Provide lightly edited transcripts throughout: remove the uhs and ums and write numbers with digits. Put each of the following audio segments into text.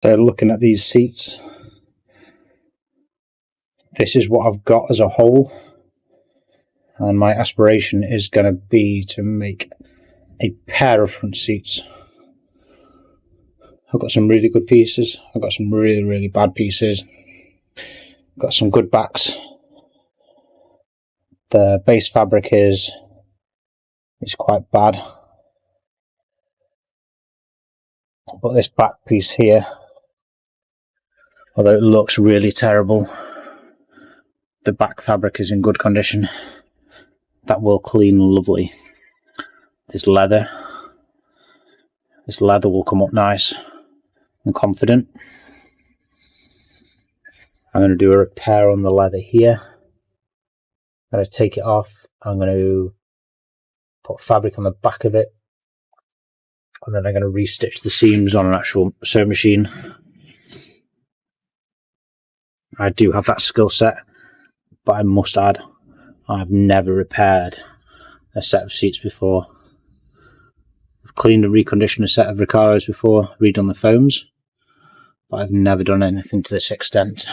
So looking at these seats, this is what I've got as a whole, and my aspiration is going to be to make a pair of front seats. I've got some really good pieces, I've got some really bad pieces, I've got some good backs. The base fabric is quite bad, but this back piece here, although it looks really terrible, the back fabric is in good condition. That will clean lovely. This leather will come up nice and confident. I'm going to do a repair on the leather here. I'm going to take it off. I'm going to put fabric on the back of it, and then I'm going to restitch the seams on an actual sewing machine. I do have that skill set, but I must add, I've never repaired a set of seats before. I've cleaned and reconditioned a set of Recaros before, redone the foams, but I've never done anything to this extent.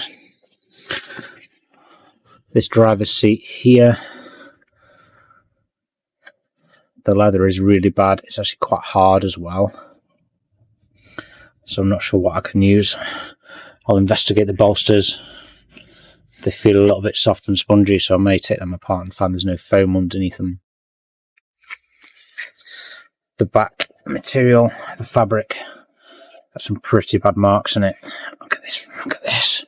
This driver's seat here, the leather is really bad. It's actually quite hard as well, so I'm not sure what I can use. I'll investigate the bolsters. They feel a little bit soft and spongy, so I may take them apart and find there's no foam underneath them. The back material, the fabric, got some pretty bad marks in it. Look at this, look at this.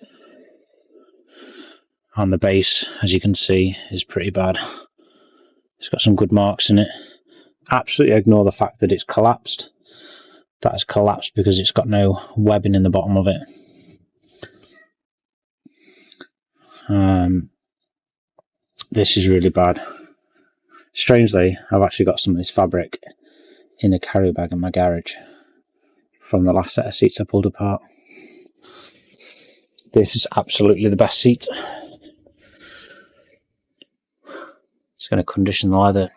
And the base, as you can see, is pretty bad. It's got some good marks in it. Absolutely ignore the fact that it's collapsed. That has collapsed because it's got no webbing in the bottom of it. This is really bad. Strangely, I've actually got some of this fabric in a carry bag in my garage from the last set of seats I pulled apart. This is absolutely the best seat. It's going to condition the leather.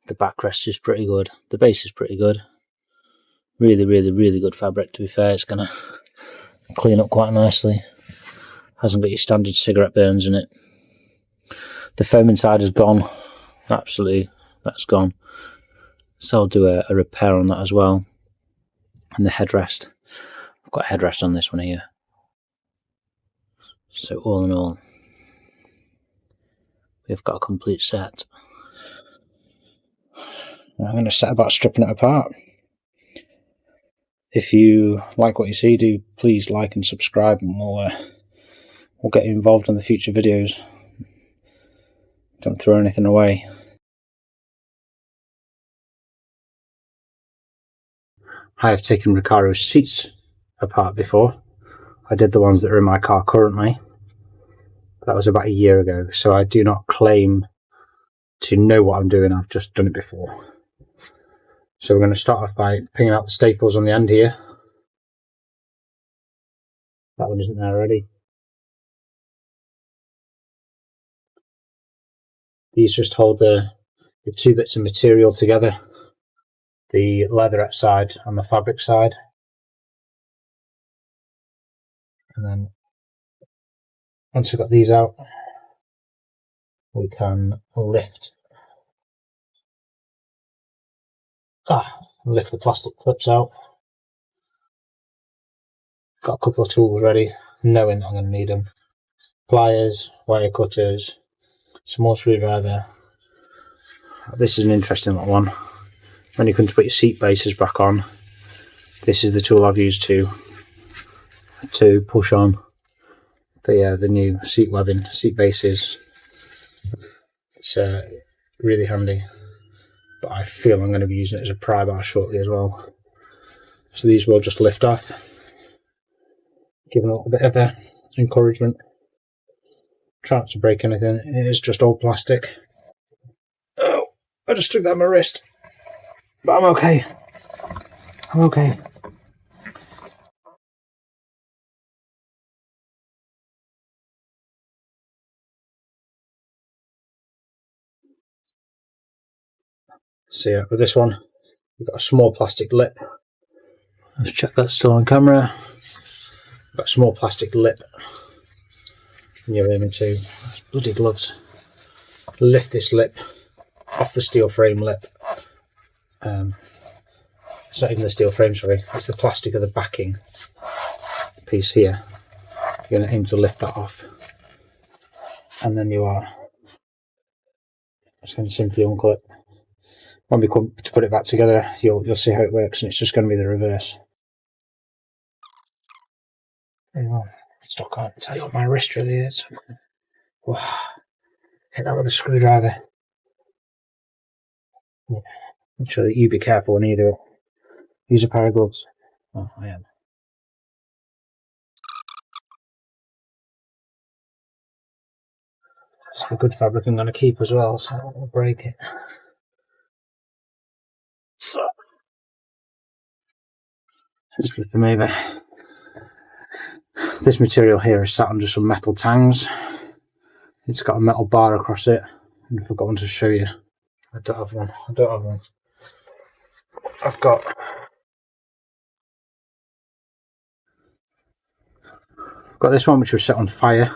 The backrest is pretty good. The base is pretty good. Really good fabric, to be fair. It's going to clean up quite nicely. Hasn't got your standard cigarette burns in it. The foam inside is gone. Absolutely, that's gone. So I'll do a repair on that as well. And the headrest. I've got a headrest on this one here. So all in all, we've got a complete set. I'm going to set about stripping it apart. If you like what you see, do please like and subscribe, and we'll get you involved in the future videos. Don't throw anything away. I have taken Recaro seats apart before. I did the ones that are in my car currently. That was about a year ago, so I do not claim to know what I'm doing. I've just done it before. So we're going to start off by pinging out the staples on the end here. That one isn't there already. These just hold the two bits of material together. The leatherette side and the fabric side. And then once we've got these out, we can lift the plastic clips out. Got a couple of tools ready, knowing I'm going to need them. Pliers, wire cutters, small screwdriver. This is an interesting little one. When you come to put your seat bases back on, this is the tool I've used to push on the new seat webbing, seat bases. It's really handy, but I feel I'm going to be using it as a pry bar shortly as well. So these will just lift off, giving a little bit of encouragement. Try not to break anything. It is just all plastic. Oh, I just took that on my wrist, but I'm okay. I'm okay. So yeah, with this one, you've got a small plastic lip Let's check that's still on camera. Got a small plastic lip. And you're aiming to, bloody gloves. Lift this lip off the steel frame lip. It's not even the steel frame, sorry, it's the plastic of the backing piece here. You're going to aim to lift that off, and then you are just going to simply unclip. When we come to put it back together, you'll see how it works, and it's just going to be the reverse. Anyway, still can't tell you what my wrist really is. Wow. Hit that with a screwdriver. Yeah. Make sure that you be careful when you do it. Use a pair of gloves. Oh, I am. It's the good fabric I'm going to keep as well, so I don't want to break it. So, just flipping over. This material here is sat under some metal tangs. It's got a metal bar across it, and I forgot to show you. I don't have one. I've got this one which was set on fire.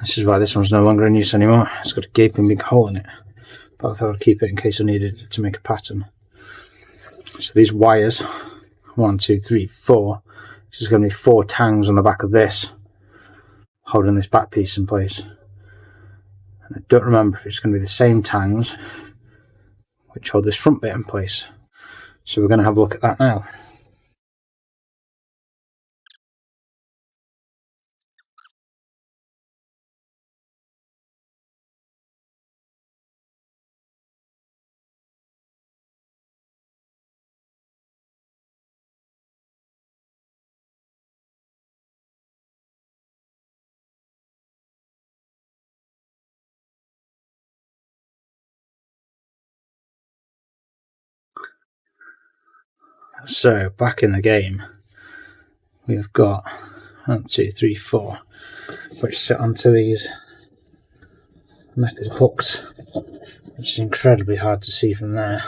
This is why this one's no longer in use anymore. It's got a gaping big hole in it, but I thought I'd keep it in case I needed it to make a pattern. So these wires, 1, 2, 3, 4. This is going to be 4 tangs on the back of this, holding this back piece in place. And I don't remember if it's going to be the same tangs which hold this front bit in place. So we're going to have a look at that now. So back in the game, we've got 1, 2, 3, 4, which sit onto these metal hooks, which is incredibly hard to see from there.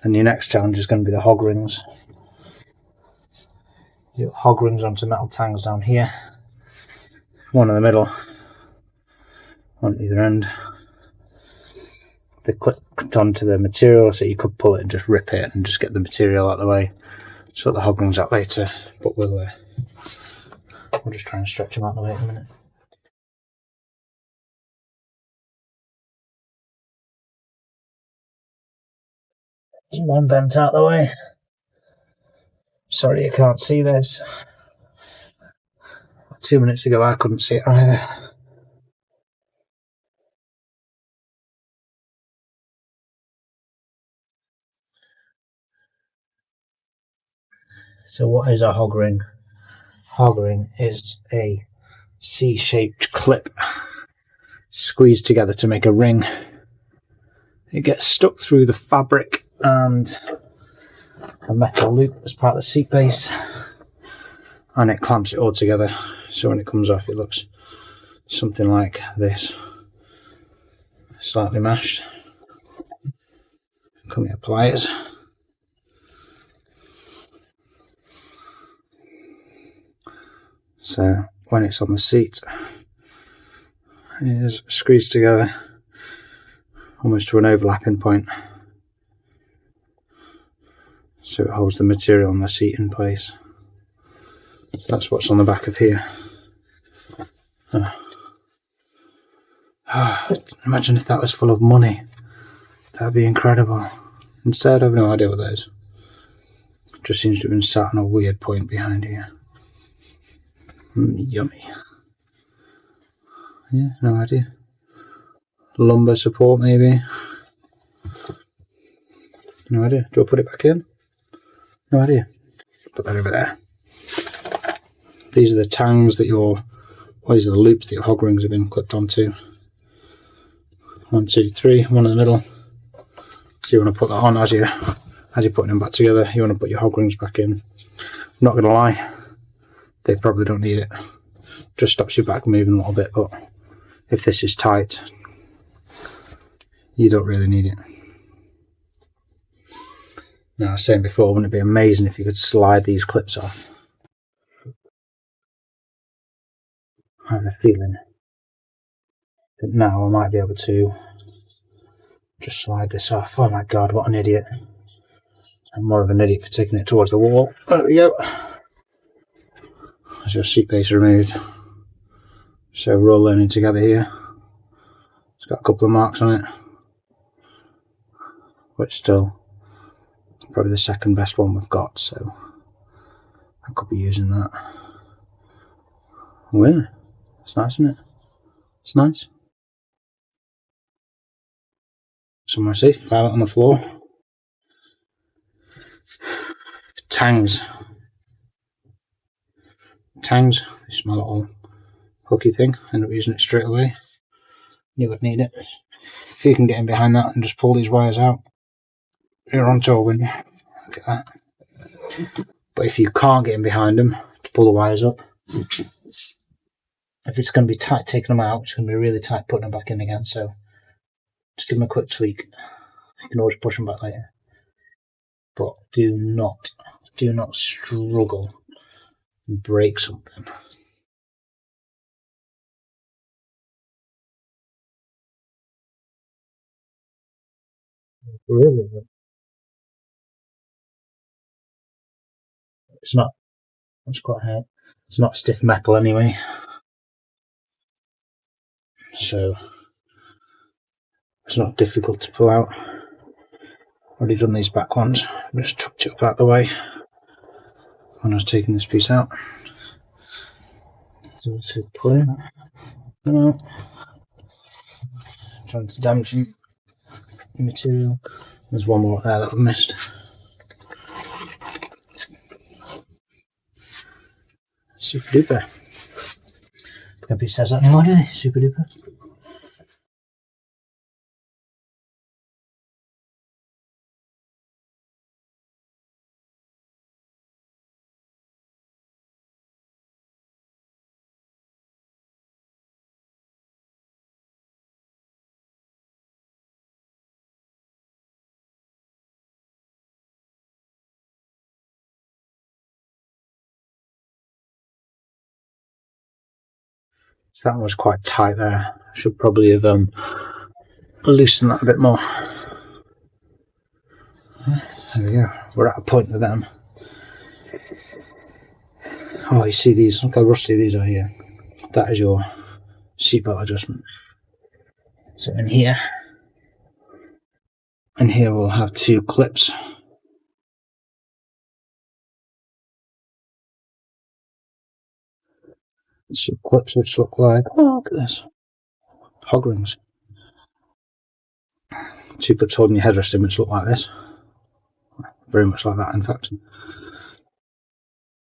And your next challenge is going to be the hog rings. You got hog rings onto metal tangs down here, one in the middle, one at either end. They clipped onto the material, so you could pull it and just rip it and just get the material out of the way. Sort the hog rings out later, but we'll just try and stretch them out of the way in a minute. There's one bent out of the way. Sorry you can't see this. 2 minutes ago I couldn't see it either. So what is a hog ring? Hog ring is a C-shaped clip squeezed together to make a ring. It gets stuck through the fabric and a metal loop as part of the seat base, and it clamps it all together, so when it comes off it looks something like this, slightly mashed. Come here, pliers. So when it's on the seat, it is squeezed together almost to an overlapping point, so it holds the material on the seat in place. So that's what's on the back of here. Imagine if that was full of money. That'd be incredible. Instead, I've no idea what that is. It just seems to have been sat on a weird point behind here. Yummy. Yeah, no idea. Lumbar support, maybe. No idea. Do I put it back in? No idea. Put that over there. These are the tangs that these are the loops that your hog rings have been clipped onto. 1, 2, 3, one in the middle. So you want to put that on as you're putting them back together. You want to put your hog rings back in. I'm not going to lie, they probably don't need it. Just stops your back moving a little bit, but if this is tight, You don't really need it. Now, I was saying before, wouldn't it be amazing if you could slide these clips off? I have a feeling that now I might be able to just slide this off. Oh my god, what an idiot. I'm more of an idiot for taking it towards the wall. There we go. There's your seat base removed. So we're all learning together here. It's got a couple of marks on it, but still probably the second best one we've got, so I could be using that. Oh yeah, it's nice, isn't it? It's nice. Somewhere safe, file it on the floor. Tangs. Tangs, this is my little hooky thing. I end up using it straight away. You would need it. If you can get in behind that and just pull these wires out, you're on to a win. Look at that. But if you can't get in behind them to pull the wires up, if it's going to be tight taking them out, it's going to be really tight putting them back in again. So just give them a quick tweak. You can always push them back later. But do not struggle and break something. Really? It's not. It's quite hard. It's not stiff metal anyway. So it's not difficult to pull out. Already done these back ones. Just tucked it up out the way when I was taking this piece out. So to pull in. No. Trying to damage the material. There's one more there that I've missed. Super duper. Nobody says that anymore, do they? Super duper. So that one was quite tight there. I should probably have loosened that a bit more. There we go. We're at a point with them. Oh, you see these? Look how rusty these are here. That is your seatbelt adjustment. So in here, and here we'll have two clips. Some clips which look like, oh, look at this, hog rings. Two clips holding your headrest in which look like this. Very much like that, in fact.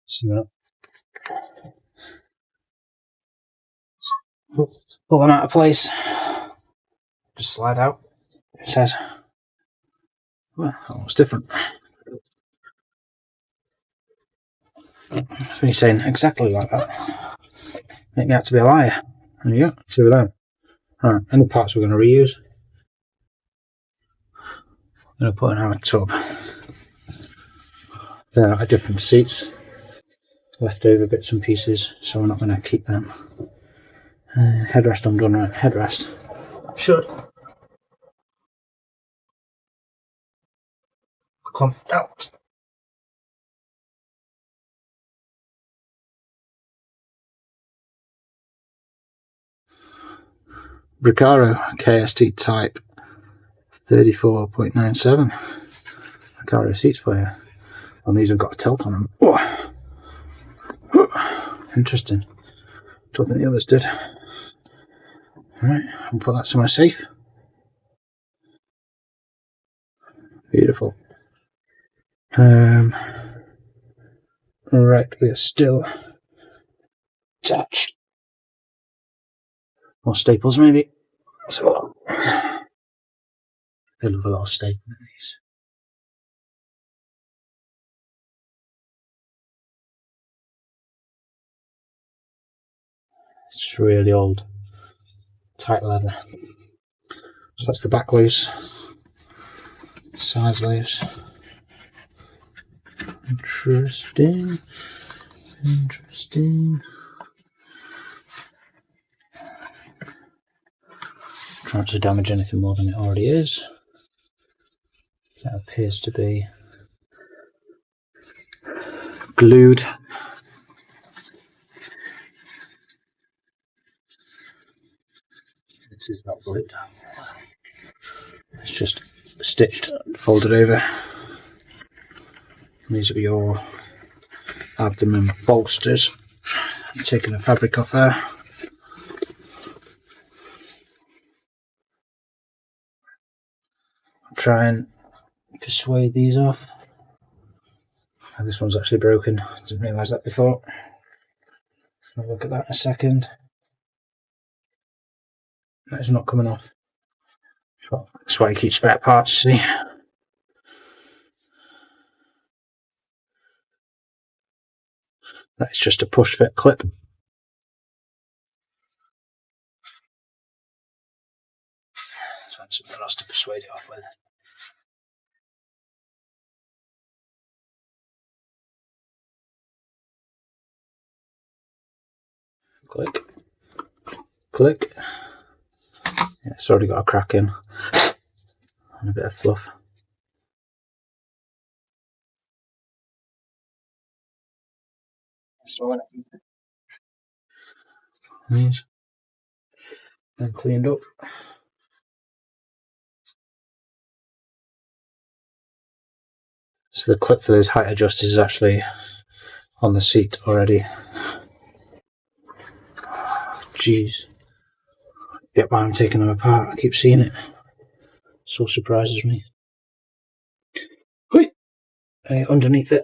See that? Pull them out of place. Just slide out. It says, well, that looks different. That's me saying exactly like that. Make me out to be a liar. There you go, two of them. Alright, any parts we're going to reuse. I'm going to put in our tub. There are different seats, leftover bits and pieces, so we're not going to keep them. Headrest undone, right? Headrest should come out. Recaro KST type 34.97. Recaro seats for you. And these have got a tilt on them. Oh. Interesting. Don't think the others did. Alright, I'll put that somewhere safe. Beautiful. Right, we are still attached. More staples maybe. So they love a lot of staples in these. It's just really old, tight leather. So that's the back loose, sides loose. Interesting. Try not to damage anything more than it already is. That appears to be glued. This is not glued. It's just stitched, folded over. These are your abdomen bolsters. I'm taking the fabric off there. I'll try and persuade these off. Oh, this one's actually broken. Didn't realise that before. Let's have a look at that in a second. That's not coming off. That's why you keep spare parts, see? That's just a push fit clip. So that's something else to persuade it off with. Click. Click. Yeah, it's already got a crack in. And a bit of fluff. These. Then cleaned up. So the clip for those height adjusters is actually on the seat already. Jeez. Yep, I'm taking them apart. I keep seeing it. So surprises me. Whee! Underneath it.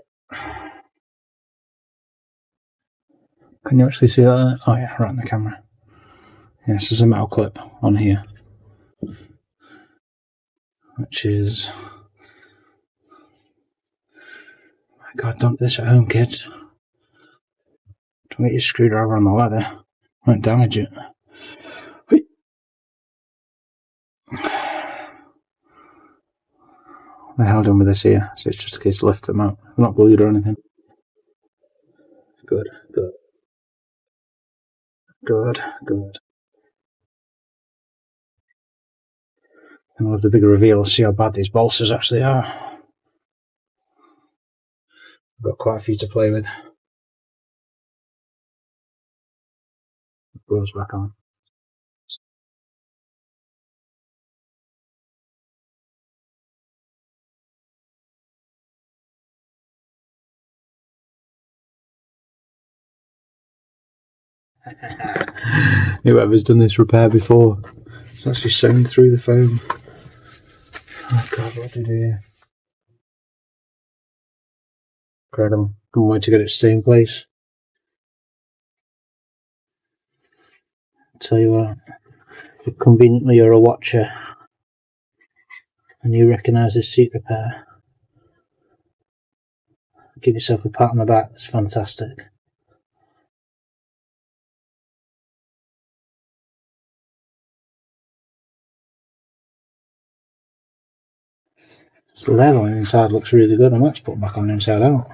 Can you actually see that? Oh yeah, right in the camera. Yes, there's a metal clip on here, which is... My God, don't do this at home, kids. Don't get your screwdriver on the ladder. Won't damage it. Whee! I held on with this here, so it's just in case to lift them out. They're not glued or anything. Good, good. Good, good. And with the bigger reveal, see how bad these bolsters actually are. I've got quite a few to play with. Gloves back on. Whoever's done this repair before, it's actually sewn through the foam. Oh God, what did I do here? Incredible. Good way to get it to stay in place. I'll tell you what, if conveniently you're a watcher and you recognise this seat repair, give yourself a pat on the back. It's fantastic. So the leather on the inside looks really good. I might just put it back on the inside out.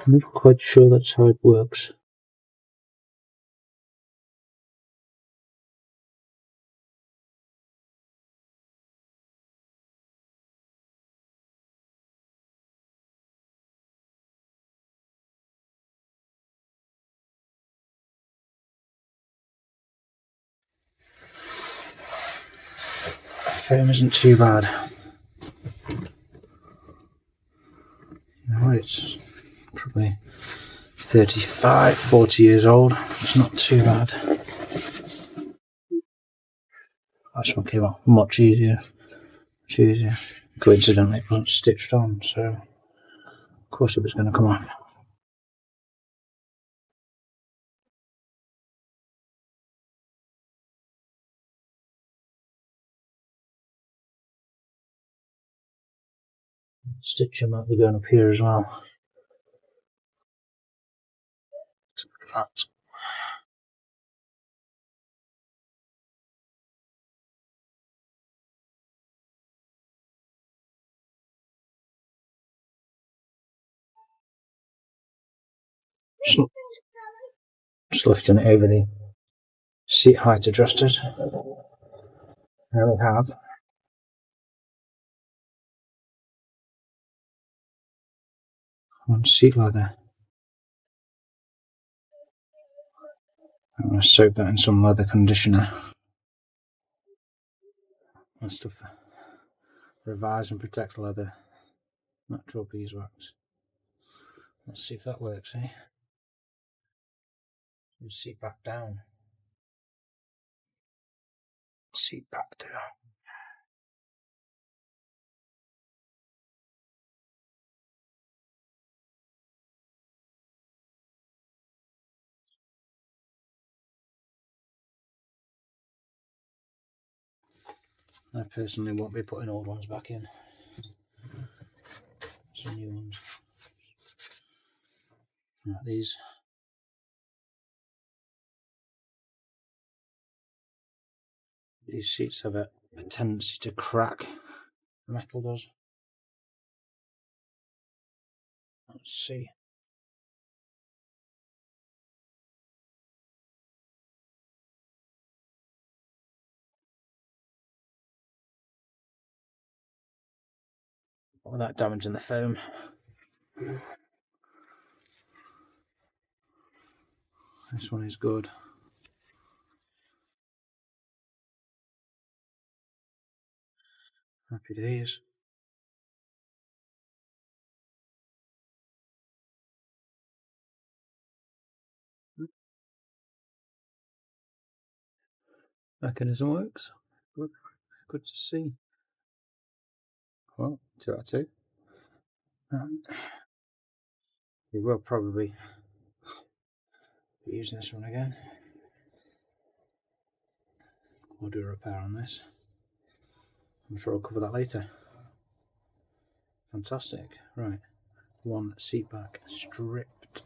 I'm not quite sure that's how it works. The foam isn't too bad. No, it's probably 35, 40 years old. It's not too bad. This one came out much easier. Coincidentally, it wasn't stitched on, so of course it was going to come off. Stitching might be going up here as well. Look at that. Just lifting it over the seat height adjusters. There we have one seat leather. I'm going to soak that in some leather conditioner. That stuff revives and protects leather. Natural beeswax. Let's see if that works, eh? Seat back down. Seat back down. I personally won't be putting old ones back in. Some new ones. Right, these seats have a tendency to crack. The metal does. Let's see. Without damaging the foam. This one is good. Happy days. Mechanism works. Good. Good to see. Well, 2 out of 2. We will probably be using this one again. We'll do a repair on this. I'm sure I'll cover that later. Fantastic. Right. One seat back stripped.